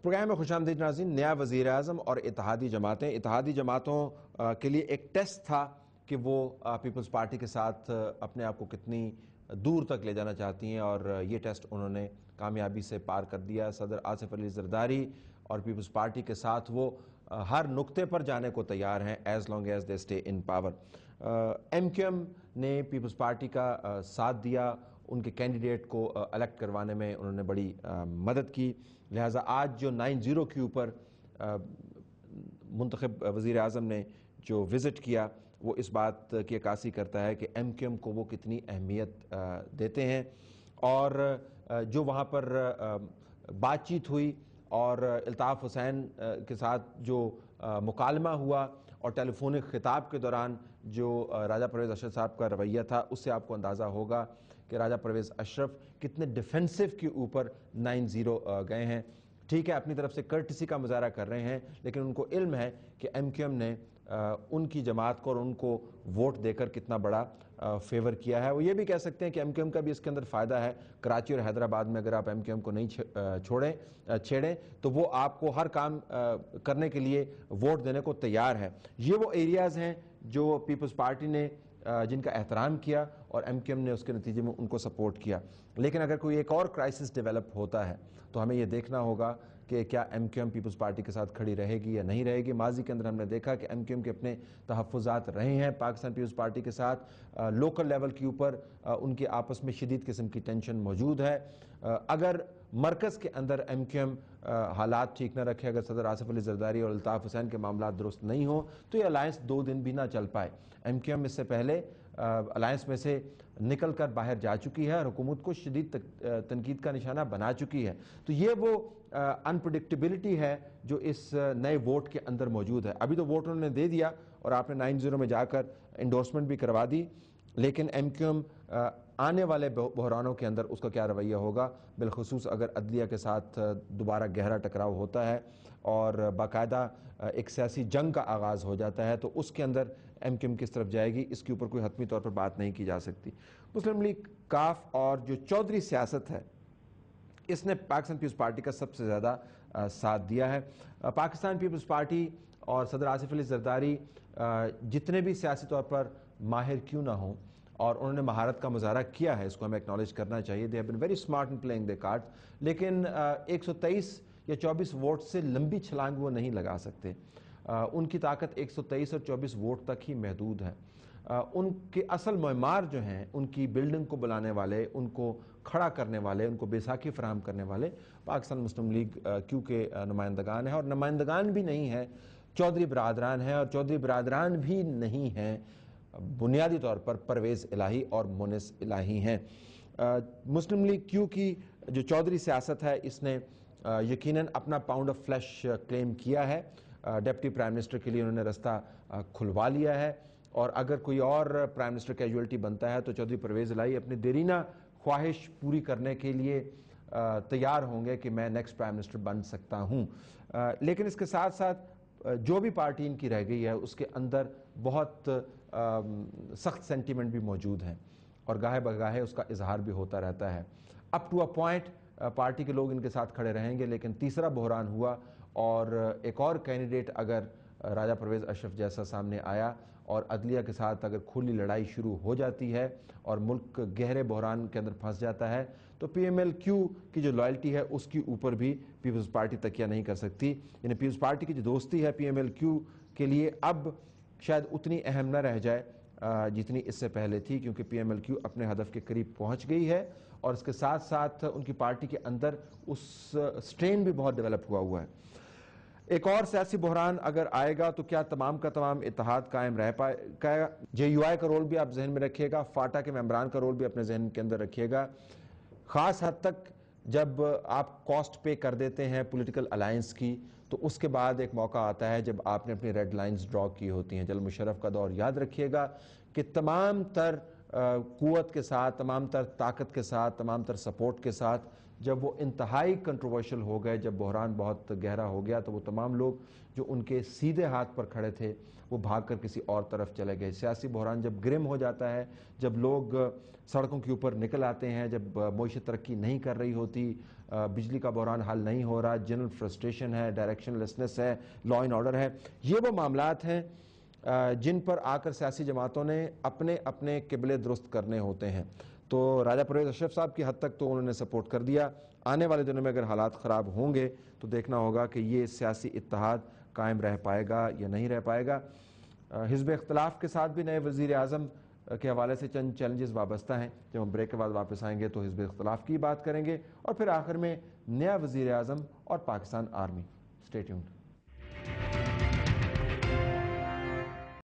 Programme میں خوش آمدید ناظرین. نیا وزیر اعظم اور اتحادی جماعتوں کے لیے ایک ٹیسٹ تھا کہ وہ پیپلز پارٹی کے ساتھ اپنے آپ کو کتنی دور تک لے جانا چاہتی ہیں، اور یہ ٹیسٹ انہوں نے کامیابی سے پار کر دیا. صدر آصف علی زرداری اور پیپلز پارٹی کے ساتھ وہ ہر نقطے پر جانے کو تیار ہیں as long as they stay in power. M Q M نے پیپلز پارٹی کا ساتھ دیا، ان کے کینڈیڈیٹ کو الیکٹ کروانے میں انہوں نے بڑی مدد کی. لہٰذا آج جو 9-0 کے اوپر منتخب وزیر اعظم نے جو وزٹ کیا وہ اس بات کی عکاسی کرتا ہے کہ ایم کیو ایم کو وہ کتنی اہمیت دیتے ہیں. اور جو وہاں پر بات چیت ہوئی اور الطاف حسین کے ساتھ جو مکالمہ ہوا اور ٹیلی فونک خطاب کے دوران جو راجہ پرویز اشرف صاحب کا رویہ تھا، اس سے آپ کو اندازہ ہوگا کہ راجہ پرویز اشرف کتنے ڈیفینسو کے اوپر 9-0 گئے ہیں. ٹھیک ہے، اپنی طرف سے کرٹسی کا مظاہرہ کر رہے ہیں، لیکن ان کو علم ہے کہ ایم کیو ایم نے ان کی جماعت کو اور ان کو ووٹ دے کر کتنا بڑا فیور کیا ہے. وہ یہ بھی کہہ سکتے ہیں کہ ایم کیو ایم کا بھی اس کے اندر فائدہ ہے. کراچی اور حیدرآباد میں اگر آپ ایم کیو ایم کو نہیں چھیڑیں تو وہ آپ کو ہر کام کرنے کے لیے ووٹ دینے کو تیار ہے. یہ وہ ایریاز ہیں جو پیپلز پارٹی نے جن کا احترام کیا اور ایم کیو ایم نے اس کے نتیجے میں ان کو سپورٹ کیا. لیکن اگر کوئی ایک اور کرائسس ڈیولپ ہوتا ہے تو ہمیں یہ دیکھنا ہوگا کہ کیا M Q M Peoples Party کے ساتھ کھڑی رہے گی یا نہیں رہے گی. ماضی کے اندر ہم نے دیکھا کہ ایم کیو ایم کے اپنے تحفظات رہے ہیں پاکستان پیپلز پارٹی کے ساتھ. لوکل لیول کے اوپر ان کے آپس میں شدید قسم کی ٹینشن موجود ہے. اگر مرکز کے اندر ایم کیو ایم حالات ٹھیک نہ رکھے، اگر صدر آصف علی زرداری اور الطاف حسین کے معاملات درست نہیں ہوں تو یہ الائنس 2 دن بھی نہ چل پائے. ایم کیو ایم اس سے پہلے الائنس میں سے نکل کر باہر جا چکی ہے اور حکومت کو شدید تنقید کا نشانہ بنا چکی ہے. تو یہ وہ انپریڈکٹیبلٹی ہے جو اس نئے ووٹ کے اندر موجود ہے. ابھی تو ووٹ انہوں نے دے دیا اور آپ نے 9-0 میں جا کر انڈورسمنٹ بھی کروا دی، لیکن ایم کیو ایم آنے والے بحرانوں کے اندر اس کا کیا رویہ ہوگا، بالخصوص اگر عدلیہ کے ساتھ دوبارہ گہرا ٹکراؤ ہوتا ہے اور باقاعدہ ایک سیاسی جنگ کا آغاز ہو جاتا ہے تو اس کے اندر ایم کیو ایم کس طرف جائے گی، اس کے اوپر کوئی حتمی طور پر بات نہیں کی جا سکتی. مسلم لیگ کاف اور جو چودھری سیاست ہے اس نے پاکستان پیپلز پارٹی کا سب سے زیادہ ساتھ دیا ہے. پاکستان پیپلز پارٹی اور صدر آصف علی زرداری جتنے بھی سیاسی طور پر ماہر کیوں نہ ہوں، اور انہوں نے مہارت کا مظاہرہ کیا ہے، اس کو ہمیں ایکنالج کرنا چاہیے. They have been very smart in playing they card, لیکن 123 یا 24 ووٹ سے لمبی چھلانگ وہ نہیں لگا سکتے. ان کی طاقت 123 اور 24 ووٹ تک ہی محدود ہے. ان کے اصل معمار جو ہیں، ان کی بلڈنگ کو بلانے والے، ان کو کھڑا کرنے والے، ان کو بیساکھی فراہم کرنے والے پاکستان مسلم لیگ کیوں کے نمائندگان ہیں، اور نمائندگان بھی نہیں ہیں، چودھری برادران ہیں، اور چودھری برادران بھی نہیں ہیں بنیادی طور پر پرویز الہی اور مونس الہی ہیں. مسلم لیگ کیوں کی جو چودھری سیاست ہے اس نے یقیناً اپنا پاؤنڈ آف فلیش کلیم کیا ہے. ڈپٹی پرائم منسٹر کے لیے انہوں نے رستہ کھلوا لیا ہے، اور اگر کوئی اور پرائم منسٹر کیجولیٹی بنتا ہے تو چودھری پرویز الہی اپنی دیرینہ خواہش پوری کرنے کے لیے تیار ہوں گے کہ میں نیکسٹ پرائم منسٹر بن سکتا ہوں. لیکن اس کے ساتھ ساتھ جو بھی پارٹی ان کی رہ گئی ہے اس کے اندر بہت سخت سینٹیمنٹ بھی موجود ہیں، اور گاہے بگاہے اس کا اظہار بھی ہوتا رہتا ہے. Up to a point party کے لوگ ان کے ساتھ کھڑے رہیں گے، لیکن تیسرا بحران ہوا اور ایک اور کینڈیڈیٹ اگر راجہ پرویز اشرف جیسا سامنے آیا اور عدلیہ کے ساتھ اگر کھلی لڑائی شروع ہو جاتی ہے اور ملک گہرے بحران کے اندر پھنس جاتا ہے تو پی ایم ایل کیو کی جو لائلٹی ہے اس کے اوپر بھی پیپلز پارٹی تکیہ نہیں کر سکتی. یعنی پیپلز پارٹی کی جو دوستی ہے پی ایم ایل کیو کے لیے اب شاید اتنی اہم نہ رہ جائے جتنی اس سے پہلے تھی، کیونکہ پی ایم ایل کیو اپنے ہدف کے قریب پہنچ گئی ہے، اور اس کے ساتھ ساتھ ان کی پارٹی کے اندر اس سٹرین بھی بہت ڈیولپ ہوا ہے. ایک اور سیاسی بحران اگر آئے گا تو کیا تمام کا تمام اتحاد قائم رہ پائے گا؟ جے یو آئی کا رول بھی آپ ذہن میں رکھیے گا، فاٹا کے ممبران کا رول بھی اپنے ذہن کے اندر رکھیے گا. خاص حد تک جب آپ کاسٹ پے کر دیتے ہیں پولیٹیکل الائنس کی تو اس کے بعد ایک موقع آتا ہے جب آپ نے اپنی ریڈ لائنز ڈرا کی ہوتی ہیں. جنرل مشرف کا دور یاد رکھیے گا کہ تمام تر قوت کے ساتھ، تمام تر طاقت کے ساتھ، تمام تر سپورٹ کے ساتھ جب وہ انتہائی کنٹروورشل ہو گئے، جب بحران بہت گہرا ہو گیا، تو وہ تمام لوگ جو ان کے سیدھے ہاتھ پر کھڑے تھے وہ بھاگ کر کسی اور طرف چلے گئے۔ سیاسی بحران جب گرم ہو جاتا ہے، جب لوگ سڑکوں کے اوپر نکل آتے ہیں، جب معیشت ترقی نہیں کر رہی ہوتی، بجلی کا بحران حل نہیں ہو رہا، جنرل فرسٹریشن ہے، ڈائریکشن لیسنس ہے، لا اینڈ آرڈر ہے، یہ وہ معاملات ہیں جن پر آ کر سیاسی جماعتوں نے اپنے اپنے قبلے درست کرنے ہوتے ہیں۔ تو راجہ پرویز اشرف صاحب کی حد تک تو انہوں نے سپورٹ کر دیا۔ آنے والے دنوں میں اگر حالات خراب ہوں گے تو دیکھنا ہوگا کہ یہ سیاسی اتحاد قائم رہ پائے گا یا نہیں رہ پائے گا۔ حزب اختلاف کے ساتھ بھی نئے وزیر اعظم کے حوالے سے چند چیلنجز وابستہ ہیں۔ جب ہم بریک کے بعد واپس آئیں گے تو حزب اختلاف کی بات کریں گے، اور پھر آخر میں نیا وزیر اعظم اور پاکستان آرمی۔ Stay tuned.